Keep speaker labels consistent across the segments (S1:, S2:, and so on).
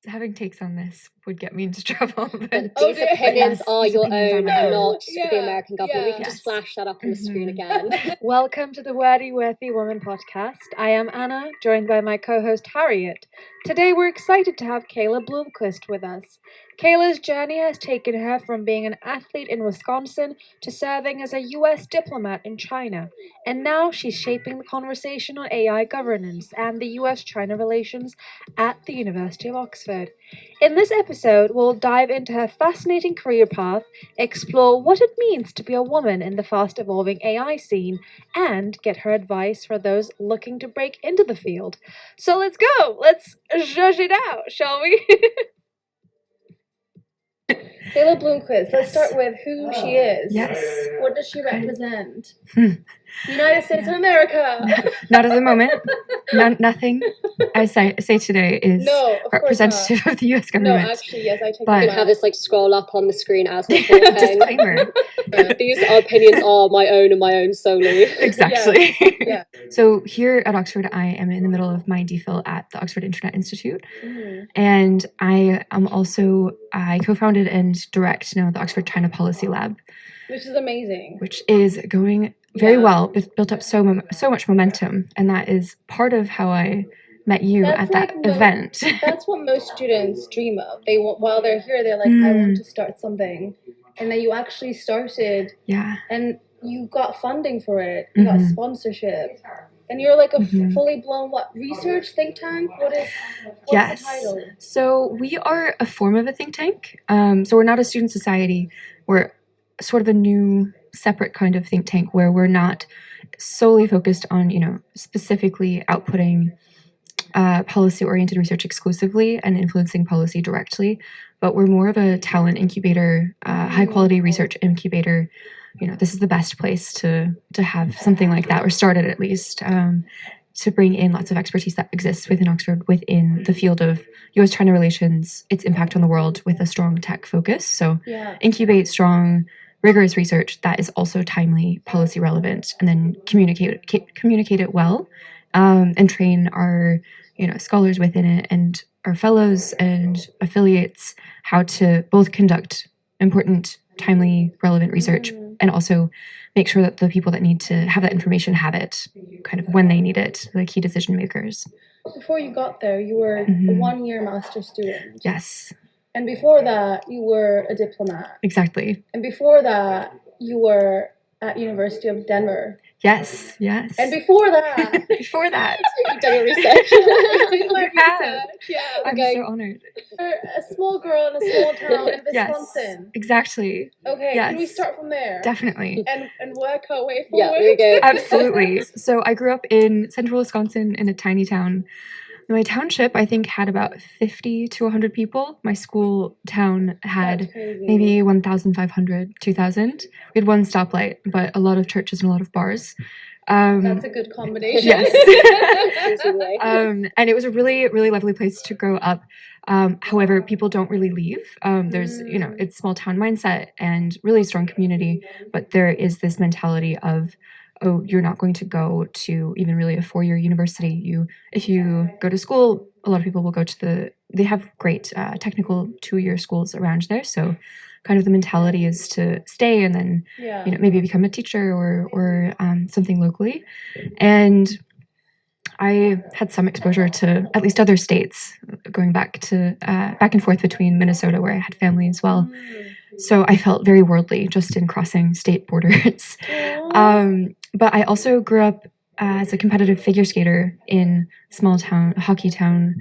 S1: having takes on this would get me into trouble.
S2: But these opinions are your own and not the American government. We can
S1: Yes.
S2: just flash that up on the screen again.
S3: Welcome to the Wordy Worthy Woman podcast. I am Anna, joined by my co-host Harriet. Today we're excited to have Kayla Blomquist with us. Kayla's journey has taken her from being an athlete in Wisconsin to serving as a US diplomat in China. And now she's shaping the conversation on AI governance and the US-China relations at the University of Oxford. In this episode, we'll dive into her fascinating career path, explore what it means to be a woman in the fast-evolving AI scene, and get her advice for those looking to break into the field. So let's go! Let's judge it out, shall we? Kayla Blomquist, let's start with who she is.
S1: Yes.
S3: What does she represent? United States of America.
S1: Not at the moment. Nothing I say today is representative of the US government.
S3: No, actually, yes, I take
S2: You
S3: it
S2: can have this scroll up on the screen as we're talking.
S1: Disclaimer.
S2: These opinions are my own and my own solely.
S1: Exactly.
S3: Yeah.
S1: So here at Oxford, I am in the middle of my DPhil at the Oxford Internet Institute. And I co-founded and direct now the Oxford China Policy Lab.
S3: Which is amazing.
S1: Which is going very well. It's built up so much momentum. And that is part of how I met you at that event.
S3: That's what most students dream of. They want, while they're here, they're like, I want to start something. And then you actually started.
S1: Yeah.
S3: And you got funding for it. You got sponsorship. And you're like a fully blown research think tank? What's the title?
S1: So we are a form of a think tank. So we're not a student society. We're sort of a new separate kind of think tank where we're not solely focused on, specifically outputting policy-oriented research exclusively and influencing policy directly, but we're more of a talent incubator, high-quality research incubator. This is the best place to have something like that, or start it at least, to bring in lots of expertise that exists within Oxford within the field of US-China relations, its impact on the world with a strong tech focus. So incubate strong, rigorous research that is also timely, policy relevant, and then communicate it well, and train our scholars within it and our fellows and affiliates how to both conduct important, timely, relevant research and also make sure that the people that need to have that information have it kind of when they need it, the key decision makers.
S3: Before you got there, you were a one-year master's student.
S1: Yes.
S3: And before that, you were a diplomat.
S1: Exactly.
S3: And before that, you were at University of Denver.
S1: Yes.
S3: And before that...
S2: You've done your research.
S3: Yeah.
S1: I'm so honored.
S3: You're a small girl in a small town in Wisconsin.
S1: Yes, exactly.
S3: Okay, can we start from there?
S1: Definitely.
S3: And work our way forward?
S2: Yeah, there you go.
S1: Absolutely. So I grew up in central Wisconsin in a tiny town. My township, I think, had about 50 to 100 people. My school town had maybe 1,500, 2,000. We had one stoplight, but a lot of churches and a lot of bars.
S3: That's a good combination.
S1: Yes. And it was a really, really lovely place to grow up. However, people don't really leave. There's, it's small town mindset and really strong community, but there is this mentality of, oh, you're not going to go to even really a 4-year university. If you go to school, a lot of people will go to they have great technical 2-year schools around there. So kind of the mentality is to stay and then, maybe become a teacher or something locally. And I had some exposure to at least other states, going back and forth between Minnesota, where I had family as well. So I felt very worldly just in crossing state borders. But I also grew up as a competitive figure skater in small town, hockey town,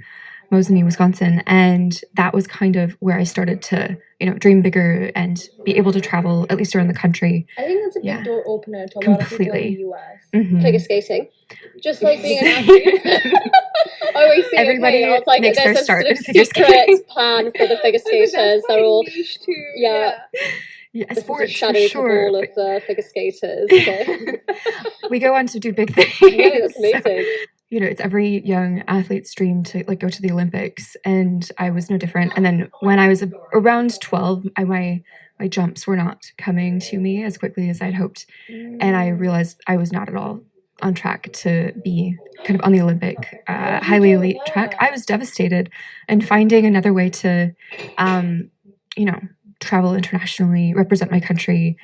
S1: Mosinee, Wisconsin. And that was kind of where I started to, dream bigger and be able to travel at least around the country.
S3: I think that's a big door opener to a lot of people in the US.
S2: Figure skating.
S3: Just like being an athlete.
S2: I always see
S1: everybody makes their start in figure skating.
S2: Plan for the figure skaters. They're all
S3: niche too.
S1: Yeah,
S2: this
S1: sports
S2: is a shadowy
S1: for sure.
S2: cabal of the figure skaters. So.
S1: We go on to do big things.
S2: Yeah, that's amazing.
S1: So, it's every young athlete's dream to go to the Olympics, and I was no different. And then when I was around 12, my jumps were not coming to me as quickly as I'd hoped, and I realized I was not at all on track to be kind of on the Olympic highly elite track, I was devastated. And finding another way to, travel internationally, represent my country,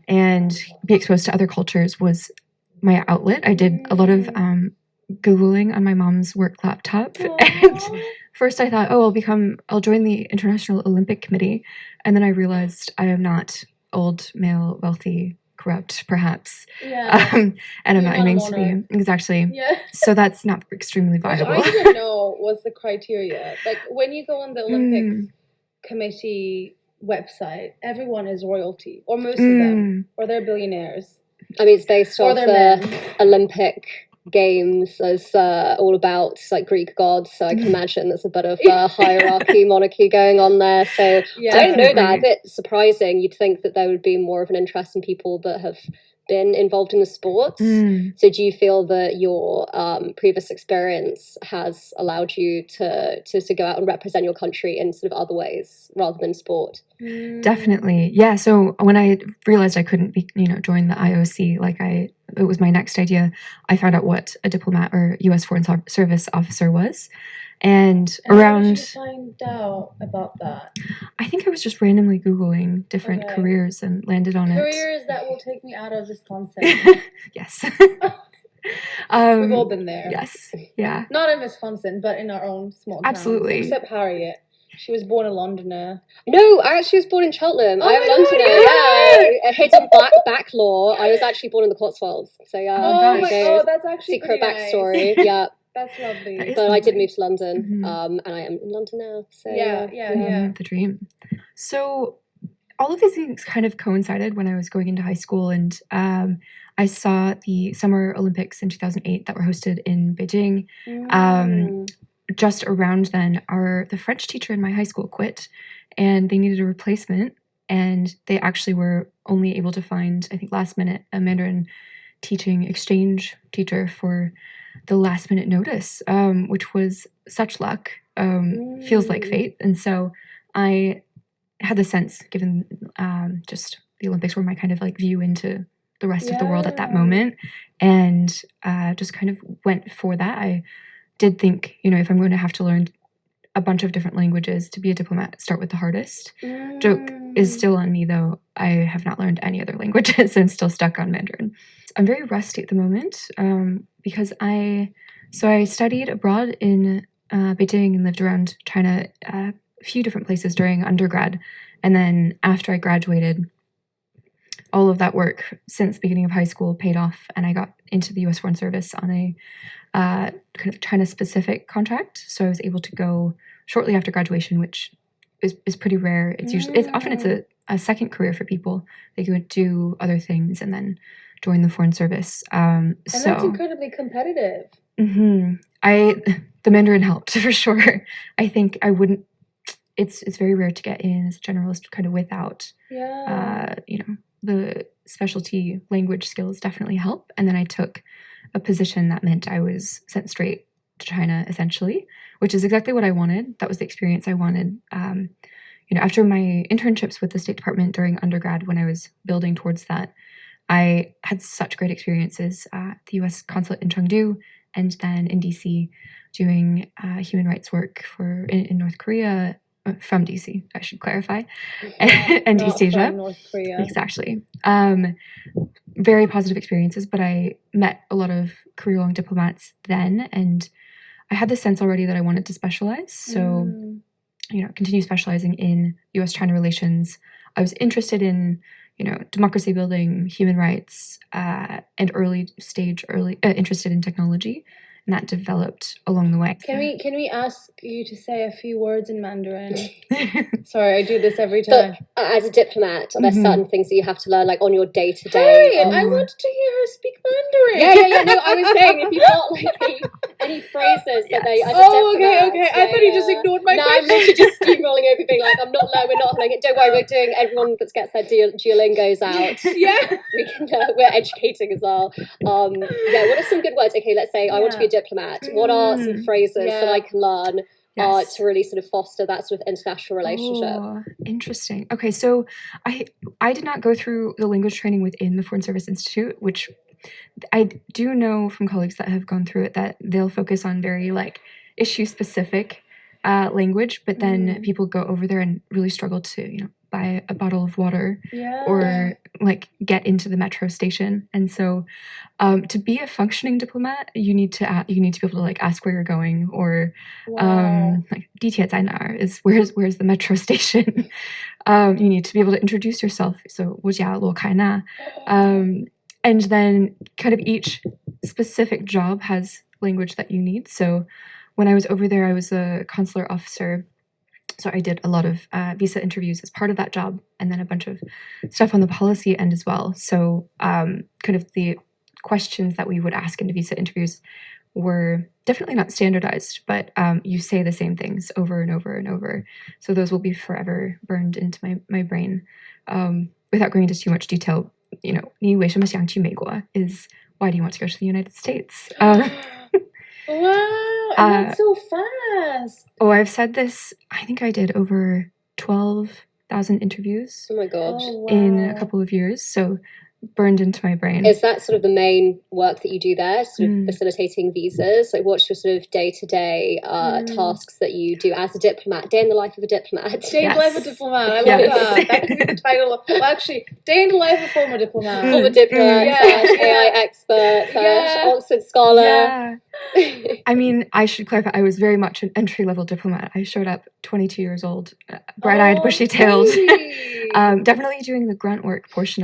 S1: and be exposed to other cultures was my outlet. I did a lot of Googling on my mom's work laptop. And first I thought, I'll join the International Olympic Committee. And then I realized I am not old, male, wealthy, corrupt, perhaps. And I'm not aiming to be. Exactly.
S3: Yeah.
S1: So that's not extremely viable.
S3: Which I didn't know was the criteria. Like, when you go on the Olympics Committee website, everyone is royalty, or most of them, or they're billionaires.
S2: I mean, it's based off the Olympic Games as all about like Greek gods, so I can imagine there's a bit of hierarchy, monarchy going on there. So I don't know that. A bit surprising. You'd think that there would be more of an interest in people that have been involved in the sports. So do you feel that your previous experience has allowed you to go out and represent your country in sort of other ways rather than sport?
S1: Definitely. Yeah. So when I realized I couldn't be, join the IOC, it was my next idea, I found out what a diplomat or U.S. Foreign Service officer was. And around...
S3: How did you find out about that?
S1: I think I was just randomly Googling different careers and landed on
S3: Careers that will take me out of Wisconsin.
S1: Yes.
S3: We've all been there.
S1: Yes. Yeah.
S3: Not in Wisconsin, but in our own small towns.
S1: Absolutely.
S3: Except Harriet. She was born a Londoner.
S2: No, I actually was born in Cheltenham. I'm a Londoner. Yeah. Hidden back law. I was actually born in the Cotswolds. So yeah.
S3: Oh my god, that's actually
S2: secret
S3: backstory.
S2: Nice. Yeah.
S3: That's lovely.
S2: But lovely. I did move to London, and I am in London now. So
S3: yeah.
S1: The dream. So all of these things kind of coincided when I was going into high school, and I saw the Summer Olympics in 2008 that were hosted in Beijing. Just around then, the French teacher in my high school quit, and they needed a replacement, and they actually were only able to find, I think last minute, a Mandarin teaching exchange teacher for the last minute notice, which was such luck. Feels like fate. And so I had the sense, given just the Olympics were my kind of like view into the rest of the world at that moment, and just kind of went for that. I did think, if I'm going to have to learn a bunch of different languages to be a diplomat, start with the hardest. Joke is still on me, though. I have not learned any other languages. I'm still stuck on Mandarin. I'm very rusty at the moment because I studied abroad in Beijing and lived around China a few different places during undergrad. And then after I graduated, all of that work since beginning of high school paid off, and I got into the U.S. Foreign Service on a kind of China-specific contract. So I was able to go shortly after graduation, which is pretty rare. It's a second career for people. They could do other things and then join the Foreign Service.
S3: And that's incredibly competitive.
S1: The Mandarin helped for sure. I think I wouldn't. It's very rare to get in as a generalist kind of without the specialty language skills definitely help. And then I took a position that meant I was sent straight to China, essentially, which is exactly what I wanted. That was the experience I wanted. After my internships with the State Department during undergrad, when I was building towards that, I had such great experiences at the U.S. consulate in Chengdu, and then in D.C. doing human rights work in North Korea, from DC, I should clarify, and East Asia.
S3: North Korea.
S1: Exactly. Very positive experiences, but I met a lot of career-long diplomats then, and I had the sense already that I wanted to specialize. So, continue specializing in U.S.-China relations. I was interested in, democracy building, human rights, and interested in technology. And that developed along the way.
S3: Can we ask you to say a few words in Mandarin? Sorry, I do this every time.
S2: But as a diplomat, there's certain things that you have to learn, like on your day-to-day.
S3: I wanted to hear her speak Mandarin.
S2: Yeah. No, I was saying, if you've got like any phrases that they, as a diplomat.
S3: Okay. I thought you just ignored my question.
S2: No, I'm just steamrolling over, being like, we're not having it. Don't worry, we're doing. Everyone that gets their Duolingos out.
S3: Yeah,
S2: we're educating as well. What are some good words? Okay, let's say I want to be a diplomat. What are some phrases that I can learn to really sort of foster that sort of international relationship?
S1: Oh, interesting. Okay, so I did not go through the language training within the Foreign Service Institute, which I do know from colleagues that have gone through it that they'll focus on very like issue specific language, but then people go over there and really struggle to buy a bottle of water or like get into the metro station. And so to be a functioning diplomat, you need to be able to like ask where you're going, or like 地铁在哪儿 is where's the metro station. You need to be able to introduce yourself. So 我叫罗凯娜. And then kind of each specific job has language that you need. So when I was over there, I was a consular officer. So I did a lot of visa interviews as part of that job, and then a bunch of stuff on the policy end as well. So kind of the questions that we would ask in visa interviews were definitely not standardized, but you say the same things over and over and over. So those will be forever burned into my brain. Without going into too much detail, 你为什么想去美国 is why do you want to go to the United States?
S3: Wow, and that's so fast.
S1: Oh, I've said this, I think I did over 12,000 interviews.
S2: Oh my gosh.
S1: In a couple of years, so burned into my brain.
S2: Is that sort of the main work that you do there, sort of facilitating visas? Like, what's your sort of day-to-day tasks that you do as a diplomat? Day in the life of a diplomat.
S3: Day in the life of a diplomat. I love that. That could be the title. Well, actually, Day in the life of a former diplomat.
S2: Former diplomat, AI expert, Oxford scholar.
S1: Yeah. I mean, I should clarify, I was very much an entry-level diplomat. I showed up 22 years old, bright-eyed, bushy-tailed. Definitely doing the grunt work portion of